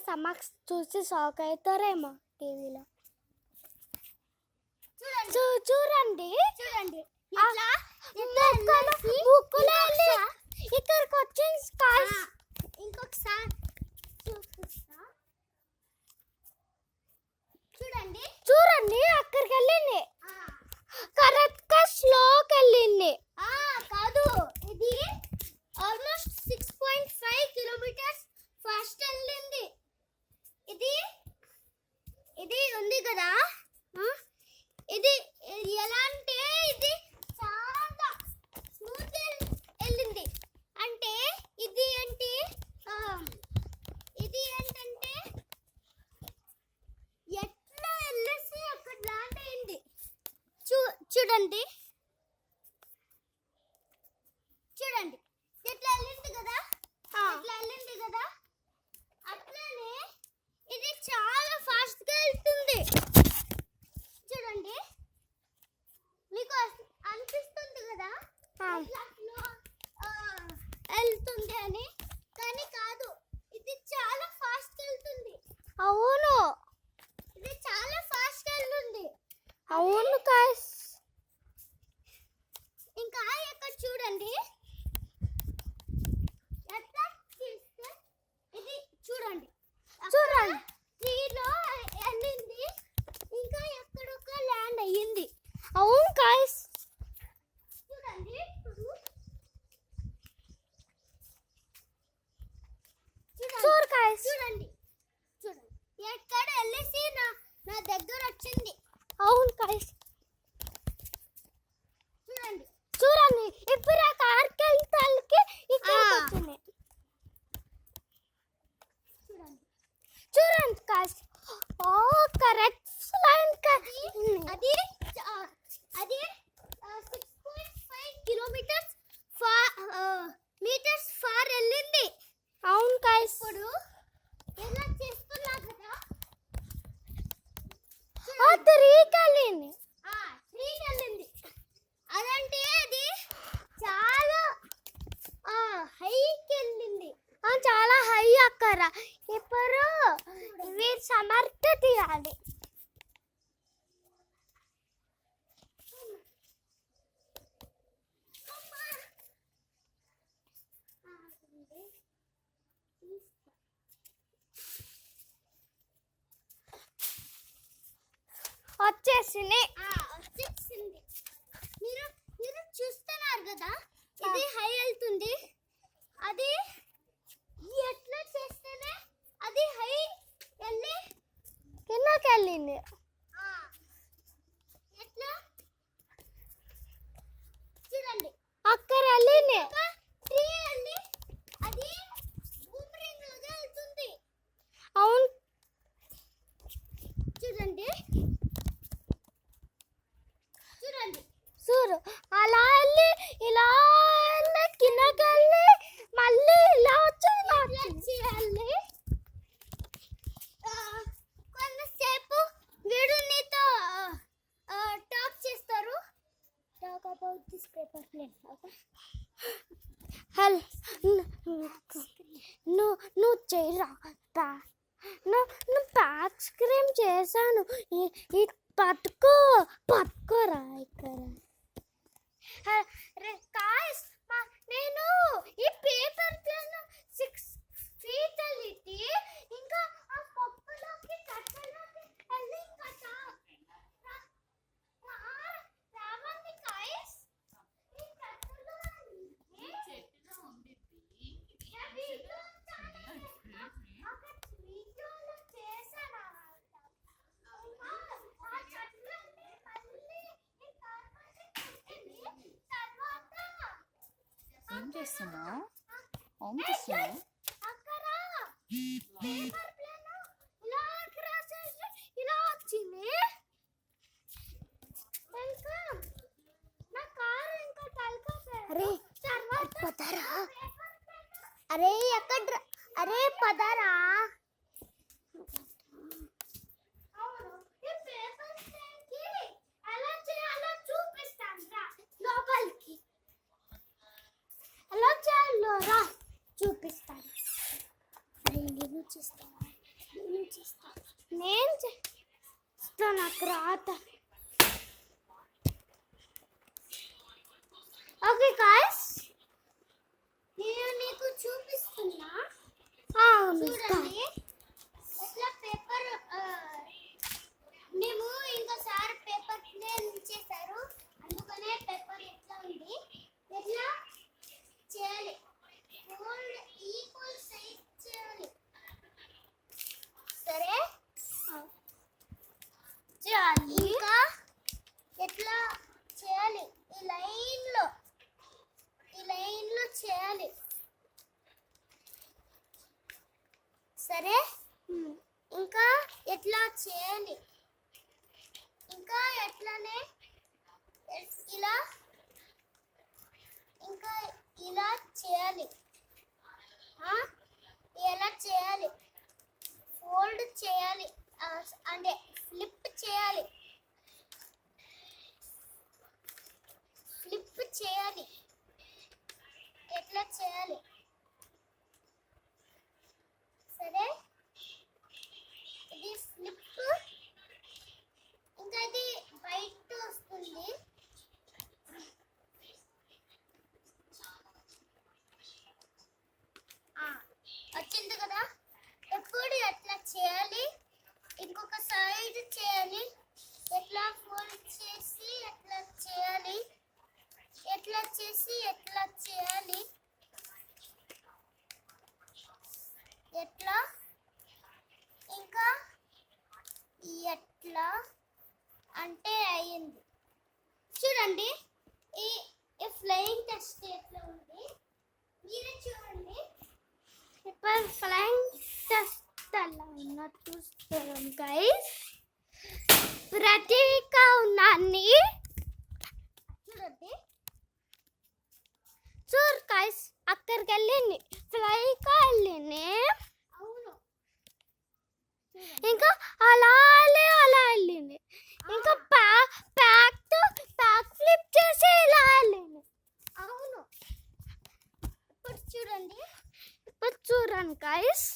సమక్ష చూసి షాక్ అవుతారేమో టీవీలో. చూడండి చూడండి ఇక్కడికి వచ్చింది. ఇంకొకసారి చూడండి చూడండి అక్కడికి వెళ్ళింది. కరెక్ట్ గా స్లోకి వెళ్ళింది. కాదు, ఇది ఆల్మోస్ట్ 6.5 కిలోమీటర్స్ ఫాస్ట్ వెళ్ళింది. ఇది ఇది ఉంది కదా, ఇది ఎలా అంటే ఇది చాలా స్మూత్ వెళ్ళింది. అంటే ఇది ఏంటి, ఇది ఏంటంటే ఎట్లా వెళ్ళేసి అక్కడ ల్యాండ్ అయింది. చూడండి చూడండి ఎట్లా వెళ్ళింది కదా, ఎట్లా వెళ్ళింది కదా. అట్లానే ఇది చాలా ఫాస్ట్ గా వెళ్తుంది. చూడండి, మీకు అనిపిస్తుంది కదా వెళ్తుంది అని, కానీ కాదు, ఇది చాలా ఫాస్ట్ వెళ్తుంది. అవును, ఇది చాలా ఫాస్ట్ వెళ్తుంది. అవును గాయ్స్, ఇంకా ఇక్కడ చూడండి ఎట్లా తీస్తే ఇది చూడండి చూడండి ట్రీలో వెళ్ళింది, ఇంకా ఎక్కడొక ల్యాండ్ అయ్యింది. అవును గాయ్స్, చూడండి చూడండి గాయ్స్, చూడండి చూడండి ఎక్కడ వెళ్ళేసి నా దగ్గర వచ్చింది. అవును గాయ్స్, చూడండి చూడండి ఇప్పుడు ఆ కార్కి వెళ్తానికి ఇక్కడ వచ్చింది. చూడండి చూడండి గాయ్స్, ఓ కరెక్ట్ లైన్ అది అది 6.5 కిలోమీటర్స్ మీటర్స్ ఫార్ వెళ్ళింది. అవును గాయ్స్, ఇప్పుడు ఎలా చేస్తున్నా కదా, 3కి వెళ్ళింది. 3కి వెళ్ళింది. అదంటే అది చాలా హైకి వెళ్ళింది. చాలా హై అక్కర. ఇప్పుడు ఇవి సమర్థ తీయాలి. వచ్చేసింది. మీరు మీరు చూస్తున్నారు కదా, ఇది హై వెళ్తుంది. అది ఎట్లా చేస్తేనే అది హై వెళ్ళి కిందకి వెళ్ళింది. ఎట్లా చూడండి అక్కడ వెళ్ళింది. ట్రీ వెళ్ళి అది బూమరింగ్ లాగా వెళ్తుంది. అవును చూడండి చూడండి చూడు, అలా వెళ్ళి ఇలా వెళ్ళి కిందకి వెళ్ళి మళ్ళీ ఇలా వచ్చి వెళ్ళి కొంతసేపు వీడు నీతో టాక్ చేస్తారు. Talk about this paper plane. నువ్వు చేయరా, నువ్వు బ్యాక్ స్క్రీన్ చేశాను. పట్టుకోరా ఇక్కడ. గాయ్స్, నేను ఈ పేపర్ ప్లేన్ 6 ఫీట్ వెళ్ళి ఇంకా ఆ పప్పులోకి కట్టలోకి వెళ్ళి ఇంకా రావండి గాయ్స్. ఈ కట్టలో ఏం చేస్తున్నావు? ఏం చేస్తున్నావు? ఇలా వచ్చింది. అరే ఎక్కడ, అరే పదరా. చూపిస్తాను. అరే నేను చూస్తాను. చెప్తా నాకు రాత. ఓకే గాయ్స్, నేను నీకు చూపిస్తున్నా. చూడండి ఎట్లా పేపర్ మేము ఇంకోసారి పేపర్ ప్లేన్ చేశారు, అందుకనే పేపర్ ఎట్లా ఉంది ఎట్లా చేయాలి, ఫోల్డ్ ఈక్వల్ సైజ్ చేయాలి. సరే చేయాలి. ఇంకా ఎట్లా చేయాలి, ఈ లైన్లో చేయాలి. సరే ఇంకా ఎట్లా చేయాలి, ఇంకా ఎట్లానే ఇలా, ఇంకా ఇలా చేయాలి. ఎలా చేయాలి, ఫోల్డ్ చేయాలి, అంటే ఫ్లిప్ చేయాలి, ఫ్లిప్ చేయాలి. ఎట్లా చేయాలి. సరే ఇది ఫ్లిప్, ఇంకా ఇది బయట వస్తుంది. వచ్చింది కదా. ఎప్పుడు ఎట్లా చేయాలి, ఇంకొక సైడ్ చేయాలి, ఎట్లా ఫోల్డ్ చేసి ఎట్లా చేయాలి, ఎట్లా చేసి ఎట్లా చేయాలి, ఎట్లా ఇంకా ఎట్లా అంటే అయ్యింది. చూడండి ఈ ఫ్లయింగ్ టెస్ట్ ఎట్లా ఉంది మీరే చూడండి. ఇప్పుడు ఫ్లయింగ్ టెస్ట్ అలా ఉన్న చూస్తాం గైస్. ప్రతిగా ఉన్నాన్ని చూడండి. చూడు గైస్, అక్కడికి వెళ్ళింది, ఫ్లైగా వెళ్ళింది. అవును, ఇంకా అలా వెళ్ళింది. ఇంకా ప్యాక్ ఫ్లిప్ చేసి ఇలా వెళ్ళింది. అవును, ఇప్పుడు చూడండి గైస్.